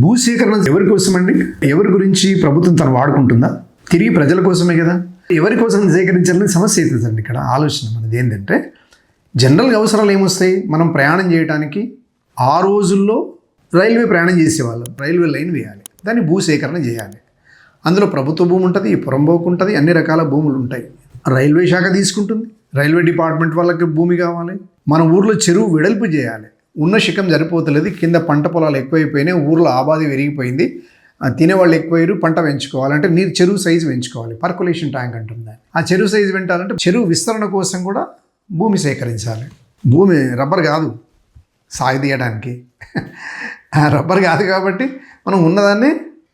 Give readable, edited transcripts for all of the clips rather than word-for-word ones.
భూసేకరణ ఎవరి కోసం అండి? ఎవరి గురించి ప్రభుత్వం తను వాడుకుంటుందా? తిరిగి ప్రజల కోసమే కదా. ఎవరి కోసం సేకరించాలని సమస్య అవుతుందండి. ఇక్కడ ఆలోచన మనది ఏంటంటే, జనరల్గా అవసరాలు ఏమొస్తాయి? మనం ప్రయాణం చేయడానికి ఆ రోజుల్లో రైల్వే ప్రయాణం చేసేవాళ్ళం. రైల్వే లైన్ వేయాలి, దాన్ని భూసేకరణ చేయాలి. అందులో ప్రభుత్వ భూమి ఉంటుంది, పురంబోకు ఉంటుంది, అన్ని రకాల భూములు ఉంటాయి. రైల్వే శాఖ తీసుకుంటుంది, రైల్వే డిపార్ట్మెంట్ వాళ్ళకి భూమి కావాలి. మన ఊర్లో చెరువు వెడల్పు చేయాలి. ఉన్న శిఖం సరిపోతలేదు, కింద పంట పొలాలు ఎక్కువైపోయినాయి, ఊర్లో ఆబాది పెరిగిపోయింది, తినేవాళ్ళు ఎక్కువయ్యారు, పంట పెంచుకోవాలంటే నీరు చెరువు సైజు పెంచుకోవాలి. పర్కులేషన్ ట్యాంక్ అంటుంది. ఆ చెరువు సైజు పెంచాలంటే చెరువు విస్తరణ కోసం కూడా భూమి సేకరించాలి. భూమి రబ్బర్ కాదు సాగదీయడానికి, రబ్బర్ కాదు. కాబట్టి మనం ఉన్నదాన్ని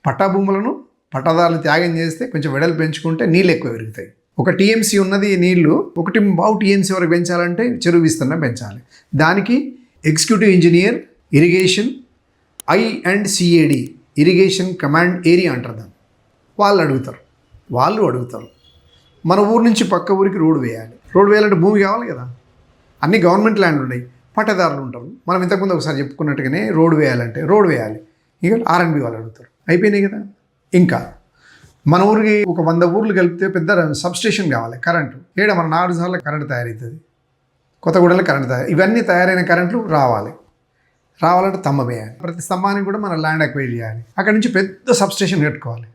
పట్టా భూములను పట్టాదారులు త్యాగం చేస్తే కొంచెం వెడలు పెంచుకుంటే నీళ్ళు ఎక్కువ పెరుగుతాయి. ఒక టీఎంసీ ఉన్నది నీళ్లు 1.5 టీఎంసీ వరకు పెంచాలంటే చెరువు విస్తరణ పెంచాలి. దానికి executive engineer irrigation I&CAD irrigation command area అంటారు దాన్ని. వాళ్ళు అడుగుతారు మన ఊరు నుంచి పక్క ఊరికి రోడ్డు వేయాలి. రోడ్డు వేయాలంటే భూమి కావాలి కదా. అన్ని గవర్నమెంట్ ల్యాండ్లు ఉన్నాయి, పట్టదారులు ఉంటారు. మనం ఇంతకుముందు ఒకసారి చెప్పుకున్నట్టుగానే రోడ్డు వేయాలంటే రోడ్డు వేయాలి, ఇక R&B వాళ్ళు అడుగుతారు. అయిపోయినాయి కదా. ఇంకా మన ఊరికి ఒక 100 ఊర్లు కలిపితే పెద్ద సబ్స్టేషన్ కావాలి, కరెంటు. మన 4 సార్లు కరెంటు తయారవుతుంది, కొత్తగూడలో కరెంటు ఇవన్నీ తయారైన కరెంట్లు రావాలంటే స్తంభం వేయాలి. ప్రతి స్తంభానికి కూడా మనం ల్యాండ్ అక్వైర్ చేయాలి. అక్కడి నుంచి పెద్ద సబ్స్టేషన్ కట్టుకోవాలి.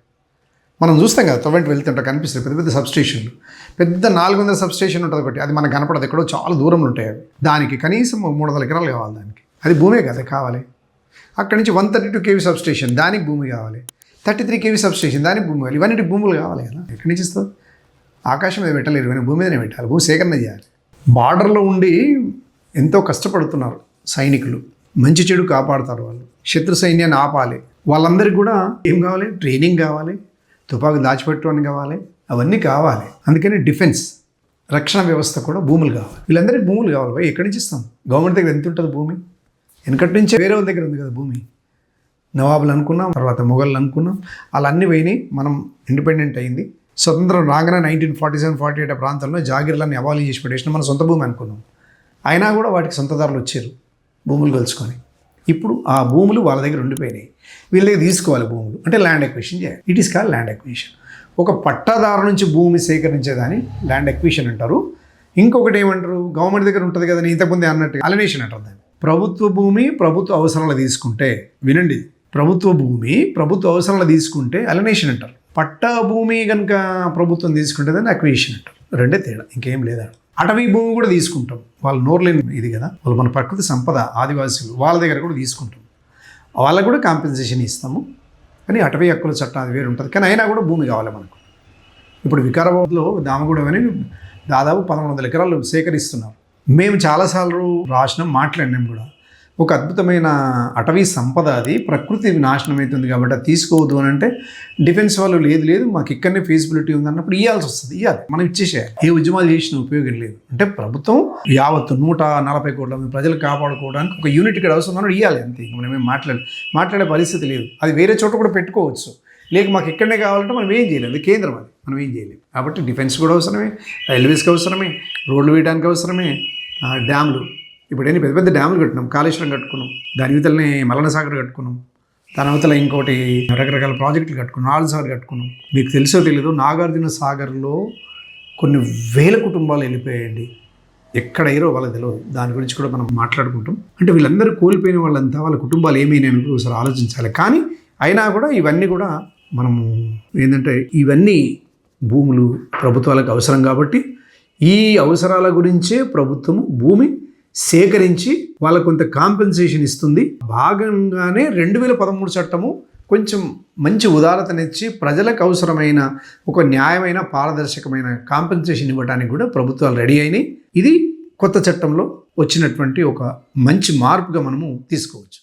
మనం చూస్తాం కదా, తొవ్వంటి వెళ్తుంటే కనిపిస్తుంది పెద్ద సబ్స్టేషన్లు. పెద్ద 400 సబ్స్టేషన్ ఉంటుంది ఒకటి. అది మనకు కనపడదు, ఎక్కడో చాలా దూరంలో ఉంటాయి అవి. దానికి కనీసం 300 ఎకరాలు కావాలి. దానికి అది భూమే కదా కావాలి. అక్కడి నుంచి 132 kV సబ్స్టేషన్, దానికి భూమి కావాలి. 33 kV సబ్స్టేషన్, దానికి భూమి కావాలి. ఇవన్నీ భూములు కావాలి కదా. ఎక్కడి నుంచి ఇస్తుంది? ఆకాశం మీద పెట్టలేరు, ఇవన్నీ భూమి మీదనే పెట్టాలి. భూ సేకరణ చేయాలి. బార్డర్లో ఉండి ఎంతో కష్టపడుతున్నారు సైనికులు, మంచి చెడు కాపాడుతారు వాళ్ళు. శత్రు సైన్యాన్ని ఆపాలి. వాళ్ళందరికీ కూడా ఏం కావాలి? ట్రైనింగ్ కావాలి, తుపాకు దాచిపెట్టుకోవడానికి కావాలి, అవన్నీ కావాలి. అందుకని డిఫెన్స్ రక్షణ వ్యవస్థ కూడా భూములు కావాలి. వీళ్ళందరికీ భూములు కావాలి. భయ్ ఎక్కడి నుంచి ఇస్తాం? గవర్నమెంట్ దగ్గర ఎంత ఉంటుంది భూమి? వెనకటి నుంచే వేరే వాళ్ళ దగ్గర ఉంది కదా భూమి. నవాబులు అనుకున్నాం, తర్వాత మొఘళ్ళు అనుకున్నాం, అలా అన్నీ పోయినాయి. మనం ఇండిపెండెంట్ అయింది. స్వతంత్రం రాగానే 1947-48 ప్రాంతంలో జాగీర్లన్నీ అబాలి చేసి పెట్టేసిన మన సొంత భూమి అనుకున్నాం. అయినా కూడా వాటికి సొంతదారులు వచ్చారు భూములు కలుసుకొని. ఇప్పుడు ఆ భూములు వాళ్ళ దగ్గర ఉండిపోయినాయి. వీళ్ళ దగ్గర తీసుకోవాలి భూములు. అంటే ల్యాండ్ ఎక్విజిషన్ చేయాలి. It is called land acquisition. ఒక పట్టాదారు నుంచి భూమి సేకరించేదాన్ని ల్యాండ్ ఎక్విజిషన్ అంటారు. ఇంకొకటి ఏమంటారు? గవర్నమెంట్ దగ్గర ఉంటుంది కదా, నేను ఇంతకుముందే అన్నట్టు అలినేషన్ అంటారు దాన్ని. ప్రభుత్వ భూమి ప్రభుత్వ అవసరాలు తీసుకుంటే, వినండి, ప్రభుత్వ భూమి ప్రభుత్వ అవసరాలు తీసుకుంటే అలినేషన్ అంటారు. పట్టా భూమి కనుక ప్రభుత్వం తీసుకుంటే దాన్ని అక్విజిషన్ అంటారు. రెండే తేడా, ఇంకేం లేదా. అటవీ భూమి కూడా తీసుకుంటాం. వాళ్ళు నోర్లేని ఇది కదా, వాళ్ళు మన ప్రకృతి సంపద, ఆదివాసీలు, వాళ్ళ దగ్గర కూడా తీసుకుంటాం. వాళ్ళకు కూడా కాంపెన్సేషన్ ఇస్తాము. కానీ అటవీ హక్కుల చట్టం అది వేరు ఉంటుంది. కానీ అయినా కూడా భూమి కావాలి మనకు. ఇప్పుడు వికారాబాద్లో దామగూడెం అని దాదాపు 1100 ఎకరాలు సేకరిస్తున్నారు. మేము చాలాసార్లు మాట్లాడినాం కూడా. ఒక అద్భుతమైన అటవీ సంపద, అది ప్రకృతి నాశనం అవుతుంది కాబట్టి అది తీసుకోవద్దు అని అంటే డిఫెన్స్ వాళ్ళు లేదు మాకు ఇక్కడనే ఫీజిబిలిటీ ఉంది అన్నప్పుడు ఇవ్వాల్సి వస్తుంది. ఇవ్వాలి, మనం ఇచ్చేసేయాలి. ఏ ఉద్యమాలు చేసిన ఉపయోగం లేదు. అంటే ప్రభుత్వం యావత్తు 140 కోట్ల మంది ప్రజలు కాపాడుకోవడానికి ఒక యూనిట్ ఇక్కడ అవసరం అన్నప్పుడు ఇవ్వాలి, అంతే. మనమేం మాట్లాడే పరిస్థితి లేదు. అది వేరే చోట కూడా పెట్టుకోవచ్చు. లేక మాకు ఇక్కడనే కావాలంటే మనం ఏం చేయలేము. కేంద్రం అది, మనం ఏం చేయలేము. కాబట్టి డిఫెన్స్ కూడా అవసరమే, రైల్వేస్కి అవసరమే, రోడ్లు వేయడానికి అవసరమే, డ్యాములు. ఇప్పుడు పెద్ద పెద్ద డ్యాములు కట్టుకున్నాం. కాళేశ్వరం కట్టుకున్నాం, దాని అవతలనే మల్లన సాగర్ కట్టుకున్నాం, దాని అవతల ఇంకోటి రకరకాల ప్రాజెక్టులు కట్టుకున్నాం, నాలుగు సాగర్ కట్టుకున్నాం. మీకు తెలుసో తెలీదు, నాగార్జున సాగర్లో కొన్ని వేల కుటుంబాలు వెళ్ళిపోయాయండి. ఎక్కడైరో వాళ్ళకి తెలియదు. దాని గురించి కూడా మనం మాట్లాడుకుంటాం. అంటే వీళ్ళందరూ కోల్పోయిన వాళ్ళంతా వాళ్ళ కుటుంబాలు ఏమైనాయని ఒకసారి ఆలోచించాలి. కానీ అయినా కూడా ఇవన్నీ కూడా మనము ఏంటంటే, ఇవన్నీ భూములు ప్రభుత్వాలకు అవసరం కాబట్టి ఈ అవసరాల గురించే ప్రభుత్వము భూమి సేకరించి వాళ్ళకు కొంత కాంపెన్సేషన్ ఇస్తుంది. భాగంగానే 2013 చట్టము కొంచెం మంచి ఉదారతనిచ్చి ప్రజలకు అవసరమైన ఒక న్యాయమైన పారదర్శకమైన కాంపెన్సేషన్ ఇవ్వడానికి కూడా ప్రభుత్వాలు రెడీ అయినాయి. ఇది కొత్త చట్టంలో వచ్చినటువంటి ఒక మంచి మార్పుగా మనము తీసుకోవచ్చు.